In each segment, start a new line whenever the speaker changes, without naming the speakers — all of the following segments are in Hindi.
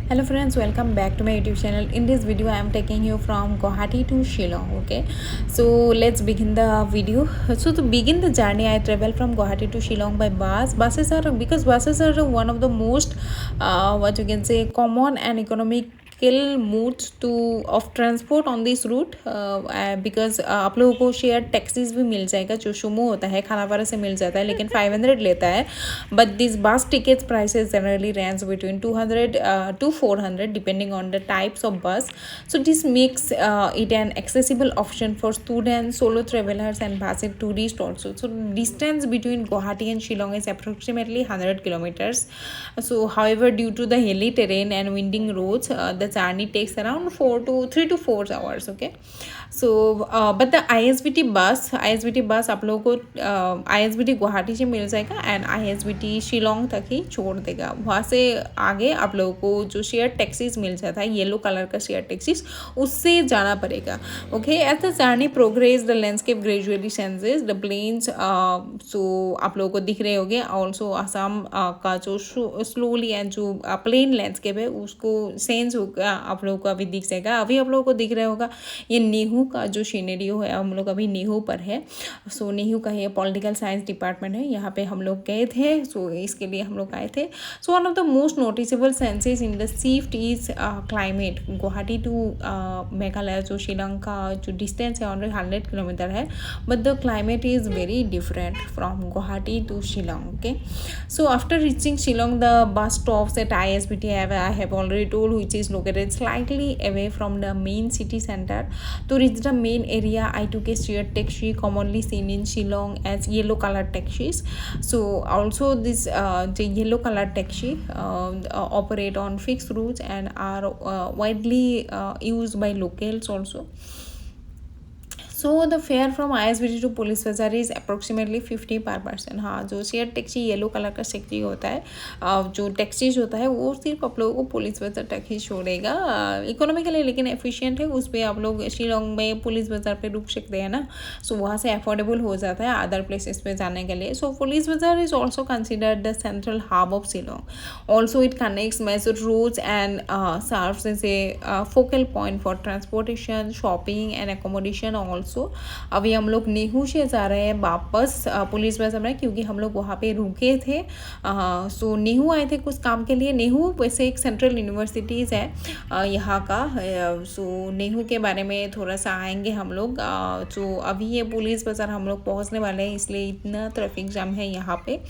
Hello friends, welcome back to my YouTube channel. In this video I am taking you from Guwahati to Shillong. Okay, so let's begin the video. So to begin the journey I travel from Guwahati to Shillong by bus. Buses are one of the most what you can say common and economical modes to of transport on this route because आप लोगों को शेयर टैक्सीज भी मिल जाएगा जो सुमो होता है खानापारा से मिल जाता है लेकिन 500 लेता है बट दिस बस tickets prices generally range between 200 to 400 depending on the types of bus. So this makes it an accessible option for students, solo travelers and budget tourists also. So distance between Guwahati and Shillong is approximately 100 kilometers. So however, due to the hilly terrain and winding roads, the journey takes around 3 to 4 hours. Okay, so but the ISBT bus आप लोगों को ISBT गुवाहाटी से मिल जाएगा एंड ISBT शिलोंग तक ही छोड़ देगा. वहाँ से आगे आप लोगों को जो शेयर टैक्सीज मिल जाता है येलो कलर का शेयर टैक्सीज उससे जाना पड़ेगा. Okay, as the journey progress the landscape gradually changes the plains so आप लोगों को दिख रहे होंगे. ऑल्सो आसाम का जो स्लोली एंड जो प्लेन लैंडस्केप है उसको चेंज होगा आप लोगों को अभी दिख जाएगा. अभी आप लोगों को दिख रहा होगा ये नीहू का जो सीनरियो है. हम लोग अभी नीहू पर है. सो नीहू का ये पॉलिटिकल साइंस डिपार्टमेंट है. यहाँ पे हम लोग गए थे. सो इसके लिए हम लोग आए थे. So one of the most noticeable senses in the shift is climate. Guwahati to Meghalaya जो शिलोंग का जो डिस्टेंस है ऑलरेडी 100 किलोमीटर है but the climate is very different from Guwahati to Shillong. Okay, so after reaching Shillong the bus stops at ISBT I have already told which is located slightly away from the main city center. To reach the main area I took a shared taxi commonly seen in Shillong as yellow color taxis. So also this the yellow color taxi operate on fixed routes and are widely used by locals also. So the fare from ISBT to Police Bazaar is approximately 50 पर पर्सन. हाँ, जो शेयर टैक्सी येलो कलर का टैक्सी होता है जो टैक्सीज होता है वो सिर्फ आप लोगों को पुलिस बाजार तक ही छोड़ेगा. इकोनॉमिकली लेकिन एफिशिएंट है. उस पर आप लोग शिलोंग में पुलिस बाजार पे रुक सकते हैं ना. सो वहाँ से अफोर्डेबल हो जाता है अदर प्लेसेस पे जाने के लिए. So Police Bazaar is also considered the central hub of Shillong. Also it connects major roads and serves as a focal point for transportation shopping and accommodation also. अभी हम लोग नीहू से जा रहे हैं वापस पुलिस बाजार में क्योंकि हम लोग वहाँ पे रुके थे. सो नीहू आए थे कुछ काम के लिए. नीहू वैसे एक सेंट्रल यूनिवर्सिटीज़ है यहाँ का. सो नीहू के बारे में थोड़ा सा आएंगे हम लोग. तो अभी ये पुलिस बाजार हम लोग पहुँचने वाले हैं इसलिए इतना ट्रैफिक जाम है यहाँ पे.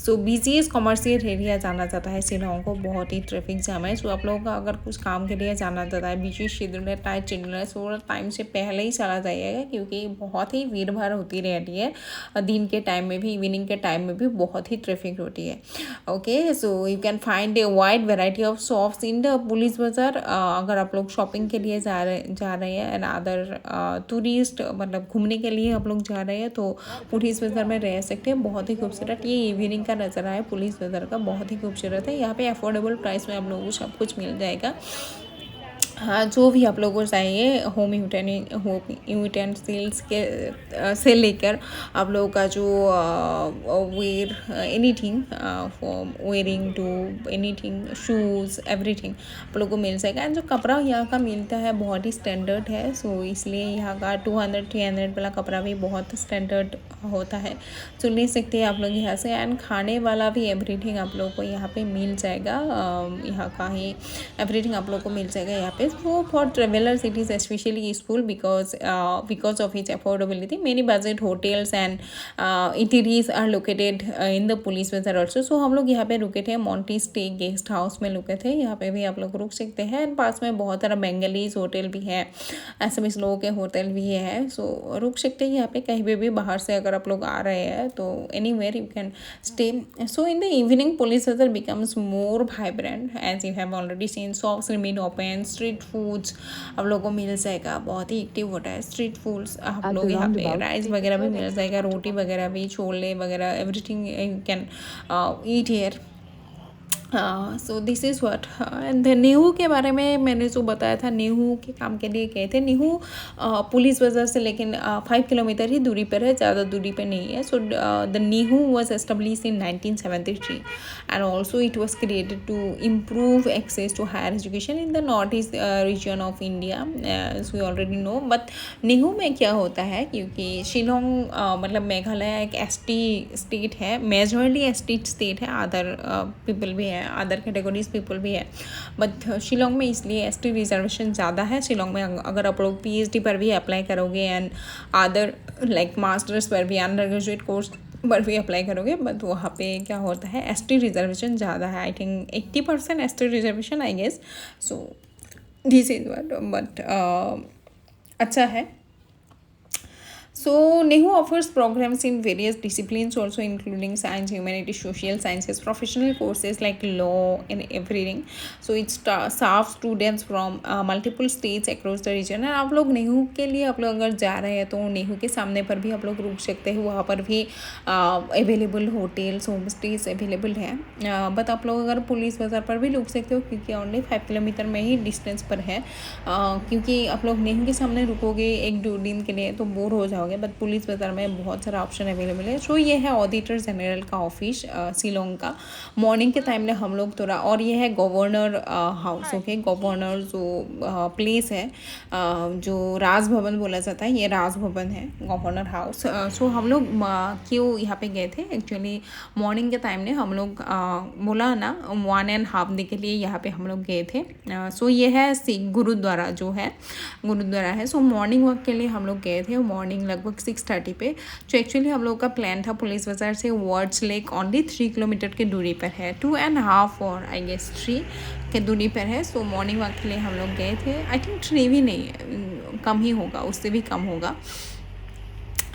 सो बिजीएस्ट कमर्शियल एरिया जाना जाता है शिलोंग को. बहुत ही ट्रैफिक जाम है. सो आप लोगों का अगर कुछ काम के लिए जाना जाता है बिजी शेड्यूल है टाइट शेड्यूल है थोड़ा टाइम से पहले ही चला जाइएगा क्योंकि बहुत ही भीड़ भाड़ होती रहती है. दिन के टाइम में भी इवनिंग के टाइम में भी बहुत ही ट्रैफिक होती है. Okay, so you can find a wide variety of shops in the police बाजार. अगर आप लोग शॉपिंग के लिए जा रहे हैं एंड अदर टूरिस्ट मतलब घूमने के लिए आप लोग जा रहे हैं तो पुलिस बाजार में रह सकते हैं. बहुत ही खूबसूरत ये इवनिंग का नज़ारा है पुलिस बाजार का. बहुत ही खूबसूरत है. यहाँ पे अफोर्डेबल प्राइस में आप लोगों को सब कुछ मिल जाएगा. हाँ, जो भी आप लोगों को चाहिए होम यूटेंसिल्स के से लेकर आप लोगों का जो wear anything from wearing to anything shoes everything आप लोगों को मिल जाएगा. एंड जो कपड़ा यहाँ का मिलता है बहुत ही स्टैंडर्ड है. सो इसलिए यहाँ का 200-300 वाला कपड़ा भी बहुत स्टैंडर्ड होता है. तो ले सकते हैं आप लोग यहाँ से. एंड खाने वाला भी एवरीथिंग आप लोगों को यहाँ पे मिल जाएगा. यहाँ का ही एवरीथिंग आप लोगों को मिल जाएगा यहाँ पे. So for travelers it is especially useful because of its affordability. Many budget hotels and eateries are located in the police bazaar also. So हम लोग यहाँ पे रुके थे मोंटी स्टे गेस्ट हाउस में रुके थे. यहाँ पे भी आप लोग रुक सकते हैं. एंड पास में बहुत सारा बेंगलीज होटल भी है एसएमएस लोगों के होटल भी है. सो रुक सकते हैं यहाँ पे कहीं पे भी बाहर से अगर आप लोग आ रहे हैं तो anywhere you can stay. So in the evening police bazaar becomes more vibrant as you have already seen. Shops remain open. Street foods आप लोगों को मिल जाएगा. बहुत ही एक्टिव होता है स्ट्रीट फूड्स. आप लोग यहाँ पे राइस वगैरह भी मिल जाएगा रोटी वगैरह भी छोले वगैरह everything you can eat here. So this is what and Nehu के बारे में मैंने जो बताया था, नेहू के काम के लिए गए थे। नेहू पुलिस बाज़ार से लेकिन 5 किलोमीटर ही दूरी पर है, ज़्यादा दूरी पर नहीं है। So the NEHU was establish in 1973 and also it was created to improve access to higher education in the north east region of India, as we already know. But NEHU में क्या होता है, क्योंकि शिलोंग मतलब मेघालय एक एसटी स्टेट है, मेजॉरिटी एसटी स्टेट है, अदर पीपल भी है, अदर कैटेगरीज पीपल भी है, बट शिलोंग में इसलिए एसटी रिजर्वेशन ज़्यादा है। शिलोंग में अगर आप लोग पीएचडी पर भी अप्लाई करोगे एंड अदर लाइक मास्टर्स पर भी, अंडर ग्रेजुएट कोर्स पर भी अप्लाई करोगे, बट वहाँ पे क्या होता है, एसटी रिजर्वेशन ज़्यादा है। I think 80% ST reservation I guess. So this is what, but अच्छा है। So Nehu offers programs in various disciplines also, including science, humanities, social sciences, professional courses like law and everything. So it serves students from multiple states across the region. और आप लोग नेहू के लिए आप लोग अगर जा रहे हैं तो नेहू के सामने पर भी आप लोग रुक सकते हैं, वहाँ पर भी available hotels, home stage available है। बट आप लोग अगर पुलिस बाज़ार पर भी रुक सकते हो, क्योंकि ओनली 5 किलोमीटर में ही डिस्टेंस पर है। क्योंकि आप लोग नेहू के सामने रुकोगे 1-2 दिन के लिए तो बोर हो जाओगे, बट पुलिस बाज़ार में बहुत सारा ऑप्शन अवेलेबल है। सो ये है ऑडिटर जनरल का ऑफिस शिलोंग का। मॉर्निंग के टाइम में हम लोग थोड़ा, और ये है गवर्नर हाउस, ओके, गवर्नर जो प्लेस है, जो राजभवन बोला जाता है, ये राजभवन है, गवर्नर हाउस। सो हम लोग क्यों यहाँ पे गए थे, एक्चुअली मॉर्निंग के टाइम में हम लोग बोला ना 1.5 डे के लिए यहाँ पे हम लोग गए थे। सो ये है गुरुद्वारा, जो है गुरुद्वारा है। सो मॉर्निंग वॉक के लिए हम लोग गए थे, मॉर्निंग लगभग 6:30 पे। तो एक्चुअली हम लोग का प्लान था पुलिस बाज़ार से वर्ड्स लेक ओनली 3 किलोमीटर की दूरी पर है, 2.5 और आई गेस 3 के दूरी पर है। सो मॉर्निंग वॉक के लिए हम लोग गए थे। आई थिंक 3 भी नहीं, कम ही होगा, उससे भी कम होगा,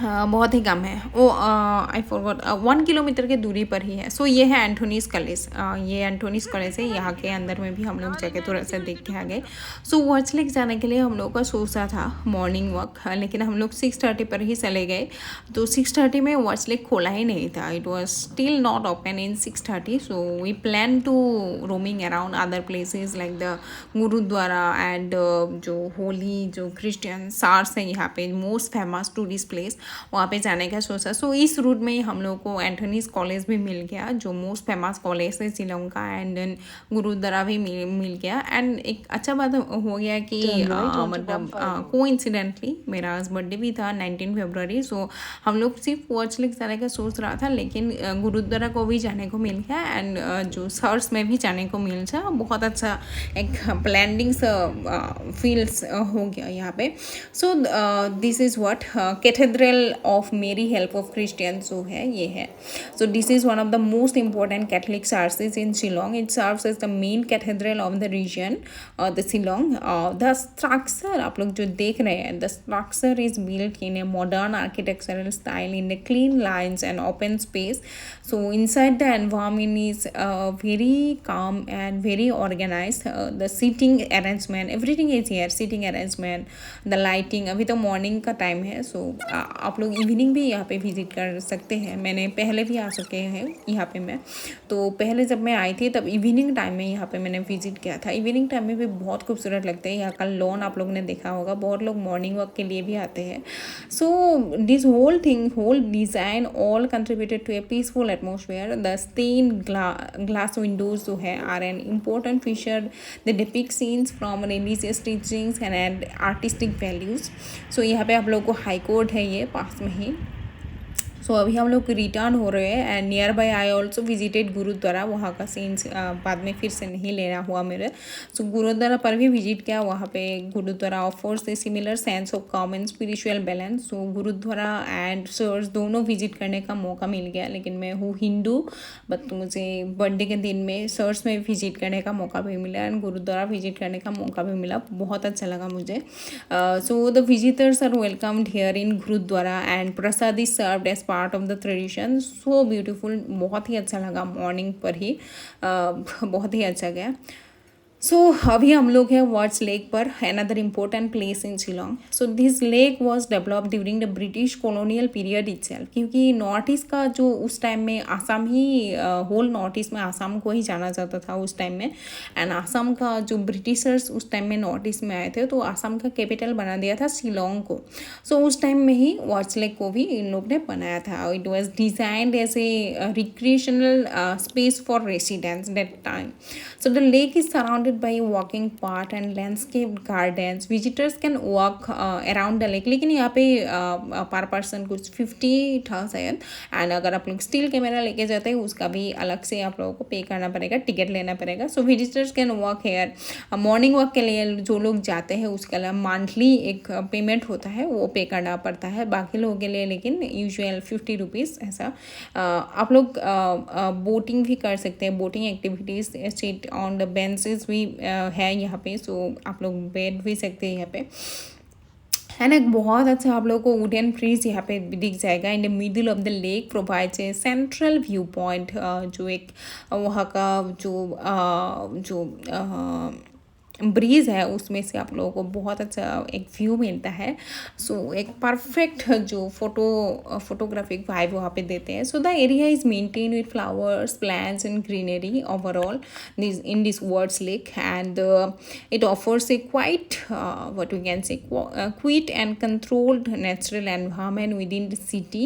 बहुत ही कम है वो। आई फॉरगॉट 1 किलोमीटर के दूरी पर ही है। सो ये है एंथोनीज कॉलेज, ये एंथोनीज कॉलेज है। यहाँ के अंदर में भी हम लोग जाके थोड़ा सा देख के आ गए। सो वर्ड्स लेक जाने के लिए हम लोग का सोचा था मॉर्निंग वॉक, लेकिन हम लोग 6:30 पर ही चले गए। तो 6:30 में वर्ड्स लेक खोला ही नहीं था, it was still not open in 6:30। So we plan to roaming around other places like the gurdwara and जो होली, जो क्रिश्चियन सार्स है यहाँ पे मोस्ट फेमस टूरिस्ट प्लेस, वहाँ पे जाने का सोचा। सो इस रूट में ही हम लोग को एंथोनीज कॉलेज भी मिल गया, जो मोस्ट फेमस कॉलेज है शिलोंग का, एंड देन गुरुद्वारा भी मिल गया। एंड एक अच्छा बात हो गया कि मतलब कोइंसिडेंटली मेरा बर्थडे भी था 19 फरवरी। सो हम लोग सिर्फ वर्ड्स लेक जाने का सोच रहा था, लेकिन गुरुद्वारा को भी जाने को मिल गया एंड जो सर्स में भी जाने को मिल गया। बहुत अच्छा एक प्लैंडिंग फील्स हो गया यहाँ पे। So this is what cathedral of Mary help of Christian जो है, ये है। So this is one of the most important Catholic churches in Shillong. It serves as the main cathedral of the region the Shillong. The structure आप लोग जो देख रहे हैं, the structure is built in a modern architectural style in a clean lines and open space. So inside the environment is very calm and very organized. The seating arrangement, everything is here, seating arrangement, the lighting। अभी तो मॉर्निंग का टाइम है, सो आप लोग इवनिंग भी यहाँ पे विजिट कर सकते हैं। मैंने पहले भी आ चुके हैं यहाँ पे मैं, तो पहले जब मैं आई थी तब इवनिंग टाइम में यहाँ पे मैंने विजिट किया था। इवनिंग टाइम में भी बहुत खूबसूरत लगता है। यहाँ का लॉन आप लोगों ने देखा होगा, बहुत लोग मॉर्निंग वॉक के लिए भी आते हैं। So this whole thing, whole design all contributed to a peaceful atmosphere. The stain glass windows जो है are an important feature. They depict scenes from religious teachings and artistic values. So यहाँ पे आप लोग को हाई कोर्ट है ये पास में ही। सो अभी हम लोग रिटर्न हो रहे हैं and nearby I also visited gurdwara. वहाँ का सीन्स बाद में फिर से नहीं लेना हुआ मेरे। सो गुरुद्वारा पर भी विजिट किया। वहाँ पे gurdwara offers a similar sense of common spiritual balance. So gurdwara and church दोनों विजिट करने का मौका मिल गया, लेकिन मैं हूँ हिंदू, बट मुझे बर्थडे के दिन में चर्च में विजिट करने का मौका भी मिला एंड गुरुद्वारा विजिट करने का मौका भी मिला। बहुत अच्छा लगा मुझे। So the visitors are welcomed here in gurdwara and prasad is served as part of the tradition. So beautiful, बहुत ही अच्छा लगा मॉर्निंग पर ही, बहुत ही अच्छा गया। सो अभी हम लोग हैं वर्ड्स लेक पर, another important place in Shillong. So this lake was develop during the British colonial period itself, क्योंकि नॉर्थ ईस्ट का जो उस टाइम में आसाम ही, होल नॉर्थ ईस्ट में आसाम को ही जाना जाता था उस टाइम में. एंड आसाम का जो ब्रिटिशर्स उस टाइम में नॉर्थ ईस्ट में आए थे तो आसाम का कैपिटल बना दिया था शिलोंग को. सो उस टाइम में ही वर्ड्स लेक को भी इन लोग ने बनाया था. It was designed as a recreational space for residents that time. So the lake is surrounded by a walking path and landscaped gardens. Visitors can walk around the lake. लेकिन यहाँ पे पर पर्सन कुछ 50 था शायद. एंड अगर आप लोग स्टिल कैमरा लेके जाते हैं उसका भी अलग से आप लोगों को पे करना पड़ेगा, टिकट लेना पड़ेगा. So visitors can walk here. Morning walk के लिए जो लोग जाते हैं उसके लिए मंथली एक पेमेंट होता है, वो पे करना पड़ता है. बाकी लोगों के लिए लेकिन यूजुअल 50 रुपीज़ ऐसा. आप लोग बोटिंग भी कर सकते हैं. Boating activities, seat on the benches भी है यहाँ पे. सो आप लोग बैठ भी सकते हैं यहाँ पे. है ना, एक बहुत अच्छा आप लोगों को वुडन ब्रिज यहाँ पे दिख जाएगा. In the middle of the lake provides a central view point. जो एक वहाँ का जो ब्रीज है उसमें से आप लोगों को बहुत अच्छा एक व्यू मिलता है. सो एक परफेक्ट जो फोटोग्राफिक वाइब वहाँ पे देते हैं. So the area is maintain with flowers, plants and greenery overall this in this words lake. And it offers a quite what we can say quiet and controlled natural environment within the city.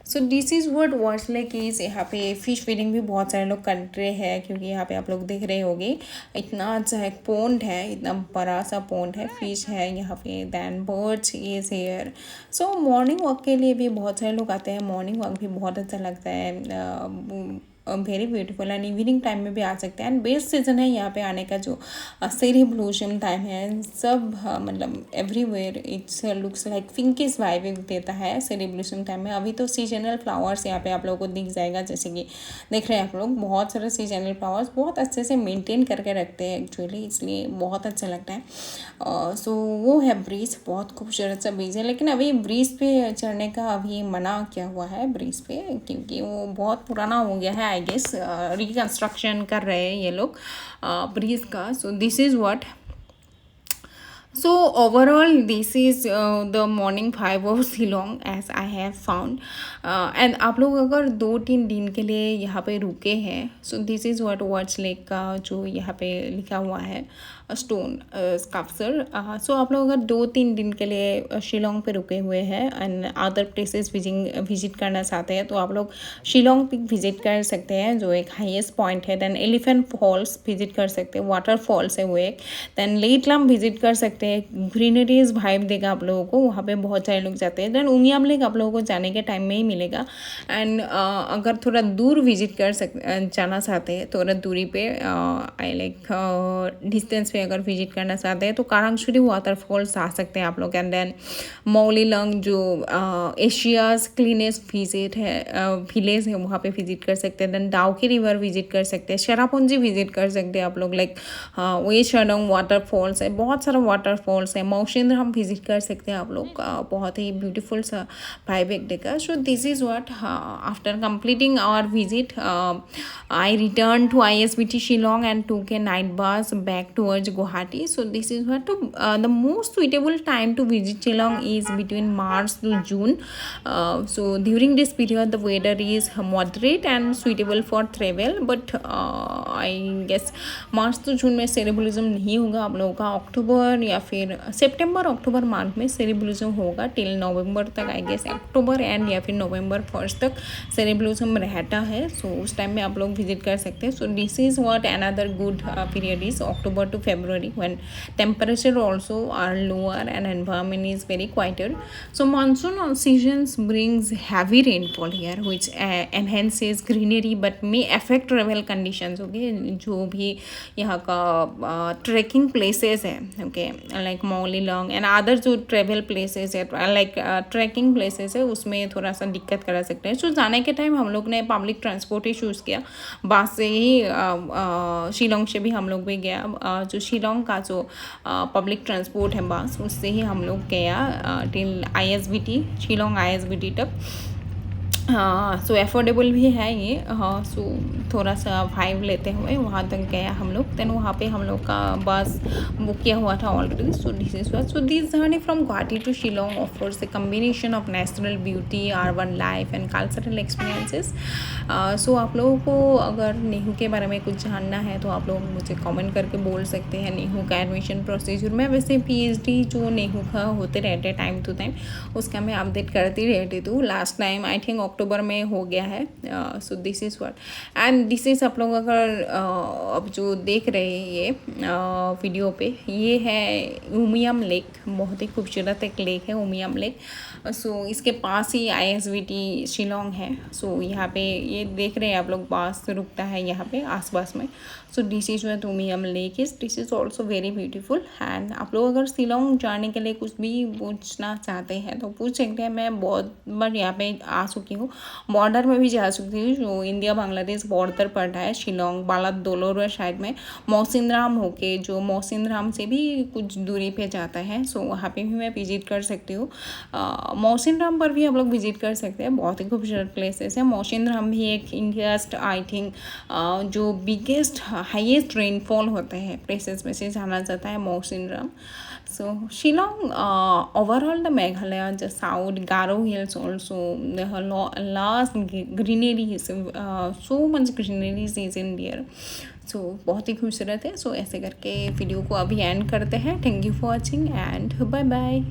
So this is word words lake is. यहाँ पे फ़िश फीडिंग भी बहुत सारे लोग कर रहे हैं, क्योंकि यहाँ पे आप लोग देख रहे होंगे इतना अच्छा एक पोंड है, इतना बड़ा सा पोंड है, फिश है यहाँ पे. Then birds is here. So morning walk के लिए भी बहुत सारे लोग आते हैं. मॉर्निंग वॉक भी बहुत अच्छा लगता है, very beautiful. And evening time में भी आ सकते हैं. एंड बेस्ट सीज़न है यहाँ पे आने का जो सेरी ब्लूशम टाइम है. सब मतलब everywhere it's looks like pinkish vibe देता है सेरी ब्लूशम टाइम में. अभी तो सीजनल फ्लावर्स यहाँ पे आप लोगों को दिख जाएगा, जैसे कि देख रहे हैं आप लोग. बहुत सारे सीजनल फ्लावर्स बहुत अच्छे से मेंटेन करके रखते हैं एक्चुअली, इसलिए बहुत अच्छा लगता है. सो वो है ब्रिज, बहुत खूबसूरत सा ब्रिज है. लेकिन अभी ब्रिज पे चढ़ने का अभी मना किया हुआ है ब्रिज पे, क्योंकि वो बहुत पुराना हो गया है. आई गेस रिकंस्ट्रक्शन कर रहे हैं ये लोग ब्रिज का. सो this is what. So overall this is the morning 5 of Shillong as I have found. And आप लोग अगर 2-3 दिन के लिए यहाँ पे रुके हैं, so this is what words lake का जो यहाँ पे लिखा हुआ है स्टोन स्कल्पचर. सो आप लोग अगर 2-3 दिन के लिए शिलोंग पे रुके हुए हैं एंड अदर प्लेसेस विजिट करना चाहते हैं तो आप लोग शिलोंग पिक विजिट कर सकते हैं, जो एक हाईएस्ट पॉइंट है. दैन एलिफेंट फॉल्स विजिट कर सकते हैं, वाटरफॉल्स है वो एक. दैन लेटलम विजिट कर सकते हैं, ग्रीनरीज वाइब देगा आप लोगों को, वहाँ पे बहुत सारे लोग जाते हैं. दैन उमियाम लेक आप लोगों को जाने के टाइम में ही मिलेगा. एंड अगर थोड़ा दूर विजिट जाना चाहते हैं, थोड़ा दूरी पे आई लाइक डिस्टेंस पे अगर विजिट करना चाहते हैं तो कारांगशुरी वाटरफॉल्स आ सकते हैं आप लोग. एंड देन मौलीलंग जो एशियाज क्लीनेस्ट विलेज है वहाँ पे विजिट कर सकते हैं. देन डाउकी रिवर विजिट कर सकते हैं, शेरापुंजी विजिट कर सकते हैं आप लोग. लाइक वे शडोंग वाटरफॉल्स है, बहुत सारा वाटरफॉल्स है. मौशिंद्र हम विजिट कर सकते हैं आप लोग, बहुत ही ब्यूटीफुल सा वाइब एक देगा. So this is what after completing our visit I return to ISBT Shillong and took a night bus back towards Guwahati. So this is what the most suitable time to visit Shillong is between March to June. So during this period the weather is moderate and suitable for travel, but I guess March to जून में सेरेबलिज्म नहीं होगा आप लोगों का. अक्टूबर या फिर सितंबर अक्टूबर मंथ में सेरेबलिज्म होगा टिल नवंबर तक. आई गेस अक्टूबर एंड या फिर नवंबर फर्स्ट तक सेरेबलिज्म रहता है. सो उस टाइम में आप लोग विजिट कर सकते हैं. So this is what another good period is October to February, when temperature also are lower and environment is very quieter. So monsoon seasons brings heavy rainfall here, which enhances greenery but may affect travel conditions. Okay, जो भी यहाँ का ट्रैकिंग प्लेसेस है, ओके, लाइक मौलीलंग एंड अदर जो ट्रेवल प्लेसेस है, लाइक ट्रैकिंग प्लेसेस है, उसमें थोड़ा सा दिक्कत करा सकते हैं. सो जाने के टाइम हम लोग ने पब्लिक ट्रांसपोर्ट ही चूज़ किया. बस से ही शिलोंग से भी हम लोग भी गया. जो शिलोंग का जो पब्लिक ट्रांसपोर्ट है बस, उससे ही हम लोग गया टिल ISBT शिलोंग ISBT तक. हाँ, सो अफोर्डेबल भी है ये। हाँ, सो थोड़ा सा वाइब लेते हुए वहाँ तक गया हम लोग। देन वहाँ पे हम लोग का बस बुक किया हुआ था already. So this is what, so this journey from Guwahati to Shillong offers a combination of natural beauty, urban life and cultural experiences. So आप लोगों को अगर नेहू के बारे में कुछ जानना है तो आप लोग मुझे कमेंट करके बोल सकते हैं। नेहू का एडमिशन प्रोसीजर, मैं वैसे पीएचडी जो नेहू का होते रहते टाइम टू टाइम, उसका मैं अपडेट करती रहती हूँ। लास्ट टाइम आई थिंक अक्टूबर में हो गया है। So this is what and this is, आप लोग अगर अब जो देख रहे हैं ये वीडियो पे, ये है उमियम लेक। बहुत ही खूबसूरत एक लेक है उमियम लेक। सो इसके पास ही ISBT शिलोंग है। सो यहाँ पे ये देख रहे हैं आप लोग, बस रुकता है यहाँ पे आसपास में। सो this is what Umiam lake is, this is also very beautiful. And आप लोग अगर शिलोंग जाने के लिए कुछ भी पूछना चाहते हैं तो पूछ सकते हैं। मैं बहुत बार यहाँ पे आ चुकी हूँ, बॉर्डर में भी जा चुकी हूँ। जो इंडिया बांग्लादेश बॉर्डर पड़ता है शिलोंग बाला दोलोर साइड में, मौसिनराम होके, जो मौसिनराम से भी कुछ दूरी पे जाता है। सो वहाँ पे भी मैं विजिट कर सकती हूँ। मौसिनराम पर भी हम लोग विजिट कर सकते हैं, बहुत ही खूबसूरत प्लेसेस है। मौसिनराम भी एक इंडियास्ट आई थिंक जो बिगेस्ट हाईएस्ट रेनफॉल होते हैं प्लेसेस में से जाना जाता है Mawsynram. So Shillong, overall the Meghalaya, the south, Garo Hills also, the last greenery is, so much greenery is in there. So बहुत ही खूबसूरत है। So ऐसे करके वीडियो को अभी एंड करते हैं। Thank you for watching and bye bye.